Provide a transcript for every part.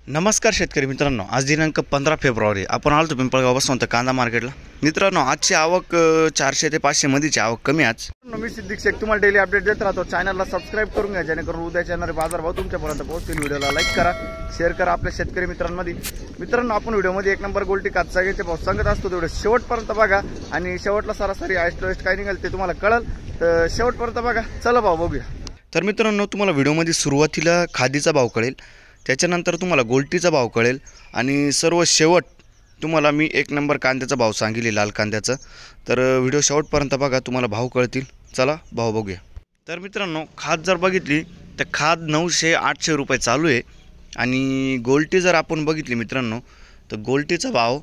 नमस्कार शेतकरी मित्रांनो, आज दिनांक 15 फेब्रुवारी आपण आलो पिंपळगाव बसवंत कांदा मार्केटला। मित्रांनो, आजची आवक 400 ते 500 मध्येची आवक कमी आज। मी सिद्दीक शेख तुम्हाला डेली अपडेट देत राहतो। चॅनलला सबस्क्राइब करून घ्या जेणेकरून उद्याच्या येणारे बाजारभाव तुमच्यापर्यंत पोहोचतील। व्हिडिओला लाईक करा, शेअर करा आपल्या शेतकरी मित्रांमध्ये। मित्रांनो, आपण व्हिडिओमध्ये एक नंबर गोल्टी काचा घ्यायचे भाव सांगत असतो, तेवढे शेवटपर्यंत बघा आणि शेवटला सरासरी हायस्ट लोएस्ट काय निघेल ते तुम्हाला कळल, तर शेवटपर्यंत बघा। चला भाव बघूया। तर मित्रांनो, तुम्हाला व्हिडिओमध्ये सुरुवातीला खादीचा भाव कळेल, त्याच्यानंतर तुम्हाला गोल्टीचा भाव कळेल आणि सर्व शेवट तुम्हाला मी एक नंबर कांद्याचा भाव सांगितले लाल कांद्याचा। तर व्हिडिओ शेवटपर्यंत बघा, तुम्हाला भाव कळतील। चला भाव बघूया। तर मित्रांनो, खाद जर बघितली तर खाद 900-800 रुपये चालू आहे आणि गोल्टी जर आपण बघितली मित्रांनो, तर गोल्टीचा भाव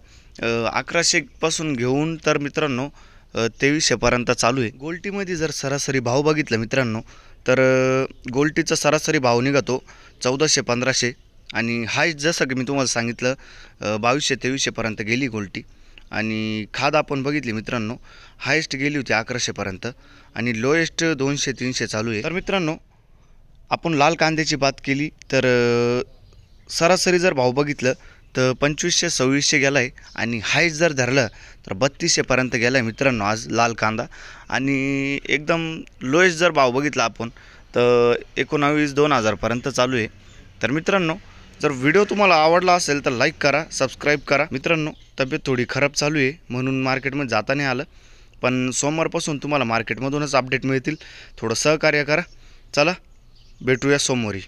1100 पासून घेऊन तर मित्रांनो 2300 पर्यंत चालू आहे। गोल्टीमध्ये जर सरासरी भाव बघितला मित्रांनो, तर गोल्टीचा सरासरी भाव निघतो 1400-1500 आणि हायस्ट जसं की मी तुम्हाला सांगितलं 2200-2300 पर्यंत गेली गोल्टी। आणि खाद आपण बघितली मित्रांनो, हायस्ट गेली होती 1100 पर्यंत आणि लोएस्ट 200-300 चालू आहे। तर मित्रांनो, आपण लाल कांद्याची बात केली तर सरासरी जर भाव बघितलं तर 2500-2600 गेला आहे आणि हायस्ट जर धरलं तर 3200 पर्यंत गेला आहे मित्रांनो आज लाल कांदा। आणि एकदम लोएस्ट जर भाव बघितला आपण तर 19-2000 पर्यंत चालू आहे। तर मित्रांनो, जर व्हिडिओ तुम्हाला आवडला असेल तर लाईक करा, सबस्क्राईब करा। मित्रांनो, तब्येत थोडी खराब चालू आहे म्हणून मार्केटमध्ये जाता नाही आलं, पण सोमवारपासून तुम्हाला मार्केटमधूनच अपडेट मिळतील। थोडं सहकार्य करा। चला भेटूया सोमवारी।